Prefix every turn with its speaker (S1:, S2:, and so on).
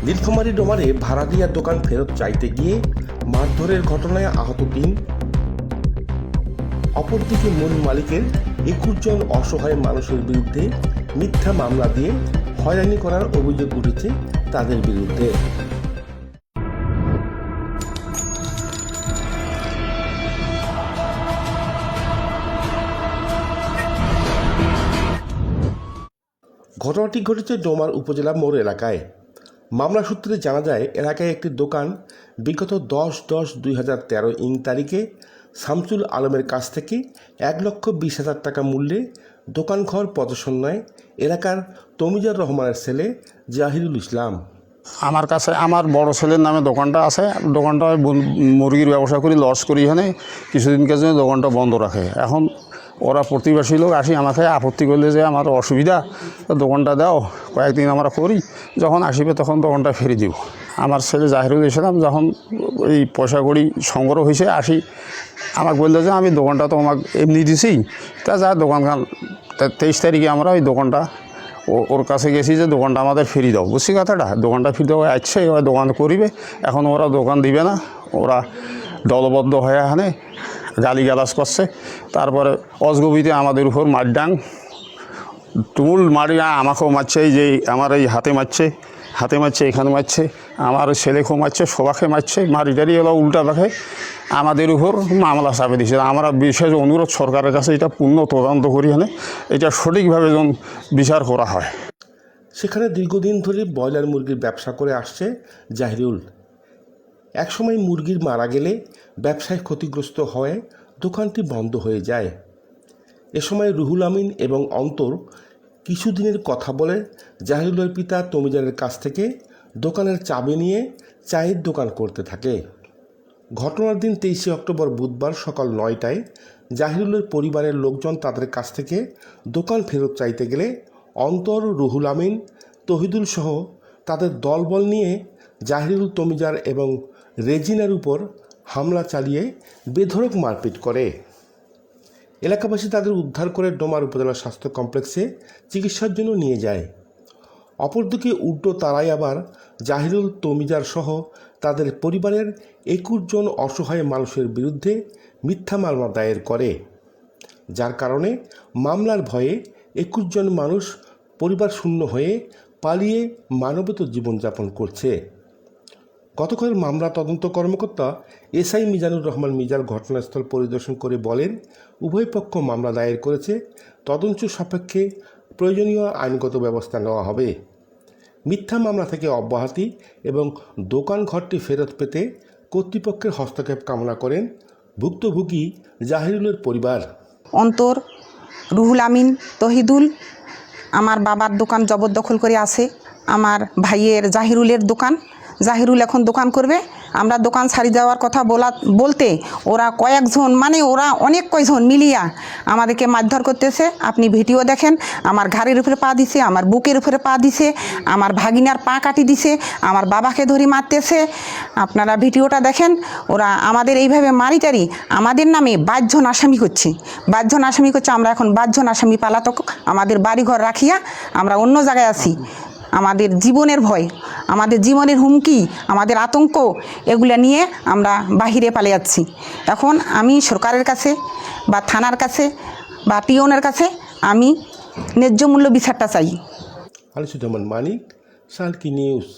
S1: নীলফামারী ডোমারে ভাড়াটিয়ার দোকান ফেরত চাইতে গিয়ে মারধরের ঘটনায় আহত ৩। অপরদিকে মূল মালিকের ২১ জন অসহায় মানুষের বিরুদ্ধে মিথ্যা মামলা দিয়ে হয়রানি করার অভিযোগ উঠেছে তাদের বিরুদ্ধে। ঘটনাটি ঘটেছে ডোমার উপজেলা মোড় এলাকায়। মামলা সূত্রে জানা যায়, এলাকায় একটি দোকান বিগত 10/10/2013 তারিখে শামসুল আলমের কাছ থেকে 1,20,000 টাকা মূল্যে দোকান ঘর পজিশন নেয় এলাকার তমিজার রহমানের ছেলে জাহিরুল ইসলাম।
S2: আমার কাছে আমার বড় ছেলের নামে দোকানটা আছে। দোকানটা মুরগির ব্যবসা করি, লস করি। এখানে কিছুদিনকার জন্য দোকানটা বন্ধ রাখে। এখন ওরা প্রতিবাসী লোক আসি আমাকে আপত্তি করলে যে আমার অসুবিধা, দোকানটা দাও, কয়েকদিন আমরা করি, যখন আসিবে তখন দোকানটা ফিরে দিব। আমার ছেলে জাহিরুল ইসলাম যখন এই পয়সা কড়ি সংগ্রহ হয়েছে আসি, আমাকে বললো যে আমি দোকানটা তো আমাকে এমনি দিছি, তা যা দোকানখান 23 তারিখে আমরা ওই দোকানটা ওর কাছে গেছি যে দোকানটা আমাদের ফিরিয়ে দাও। বুঝছি কথাটা, দোকানটা ফিরে দেওয়া আছে, ওরা দোকান করিবে। এখন ওরা দোকান দিবে না, ওরা দলবদ্ধ হয়ে এখানে গালিগালাজ করছে। তারপরে অজগবিতে আমাদের উপর মারডাং তুমুল মারি, আমাকেও মারছে, এই যে আমার এই হাতে মারছে, এখানে মারছে, আমার ছেলেকেও মারছে, সবাকে মারছে, মারিটারি এলো উল্টা দেখে আমাদের উপর মামলা চাপে দিচ্ছে। আমরা বিশেষ অনুরোধ সরকারের কাছে এটা পূর্ণ তদন্ত করি, এখানে এটা সঠিকভাবে যেন বিচার করা হয়।
S1: সেখানে দীর্ঘদিন ধরে ব্রয়লার মুরগির ব্যবসা করে আসছে জাহিরুল। একসময় মুরগির মারা গেলে ব্যবসায় ক্ষতিগ্রস্ত হয়ে দোকানটি বন্ধ হয়ে যায়। এ সময় রুহুল আমিন এবং অন্তর কিছুদিনের কথা বলে জাহিরুলের পিতা তমিজারের কাছ থেকে দোকানের চাবি নিয়ে চায়ের দোকান করতে থাকে। ঘটনার দিন 23 অক্টোবর বুধবার সকাল 9টায় জাহিরুলের পরিবারের লোকজন তাদের কাছ থেকে দোকান ফেরত চাইতে গেলে অন্তর, রুহুল আমিন, তহিদুল সহ তাদের দলবল নিয়ে জাহিরুল, তমিজার এবং রেজিনার উপর হামলা চালিয়ে বেধড়ক মারপিট করে। এলাকাবাসী তাদের উদ্ধার করে ডোমার উপজেলা স্বাস্থ্য কমপ্লেক্সে চিকিৎসার জন্য নিয়ে যায়। অপরদিকে উল্টো তারাই আবার জাহিরুল, তমিজার সহ তাদের পরিবারের 21 জন অসহায় মানুষের বিরুদ্ধে মিথ্যা মামলা দায়ের করে, যার কারণে মামলার ভয়ে 21 জন মানুষ পরিবার শূন্য হয়ে পালিয়ে মানবেতর জীবনযাপন করছে। গতকাল মামলা তদন্ত কর্মকর্তা এসআই মিজানুর রহমান মিজার ঘটনাস্থল পরিদর্শন করে বলেন, উভয় পক্ষ মামলা দায়ের করেছে, তদন্ত সাপেক্ষে প্রয়োজনীয় আইনগত ব্যবস্থা নেওয়া হবে। মিথ্যা মামলা থেকে অব্যাহতি এবং দোকান ঘরটি ফেরত পেতে কর্তৃপক্ষের হস্তক্ষেপ কামনা করেন ভুক্তভোগী জাহিরুলের পরিবার।
S3: অন্তর, রুহুল আমিন, তহিদুল আমার বাবার দোকান জবরদখল করে আছে। আমার ভাইয়ের জাহিরুলের দোকান, জাহিরুল এখন দোকান করবে। আমরা দোকান ছাড়ি যাওয়ার কথা বলতে ওরা কয়েকজন, মানে ওরা অনেক কয়জন মিলিয়া আমাদেরকে মারধর করতেছে। আপনি ভিডিও দেখেন, আমার ঘাড়ের উপরে পা দিছে, আমার বুকের উপরে পা দিছে, আমার ভাগিনার পা কাটি দিছে, আমার বাবাকে ধরে মারতেছে। আপনারা ভিডিওটা দেখেন। ওরা আমাদের এইভাবে মারিটারি আমাদের নামে 22 জন আসামি করছে। আমরা এখন 22 জন আসামি পালাতক আমাদের বাড়িঘর রাখিয়া আমরা অন্য জায়গায় আছি। আমাদের জীবনের ভয়, আমাদের জীবনের হুমকি, আমাদের আতঙ্ক, এগুলো নিয়ে আমরা বাহিরে পালিয়ে যাচ্ছি। এখন আমি সরকারের কাছে বা থানার কাছে বা টিওনের কাছে আমি ন্যায্য মূল্য বিচারটা চাই।
S1: আলিসুজ্জামান মানিক, সালকি নিউজ।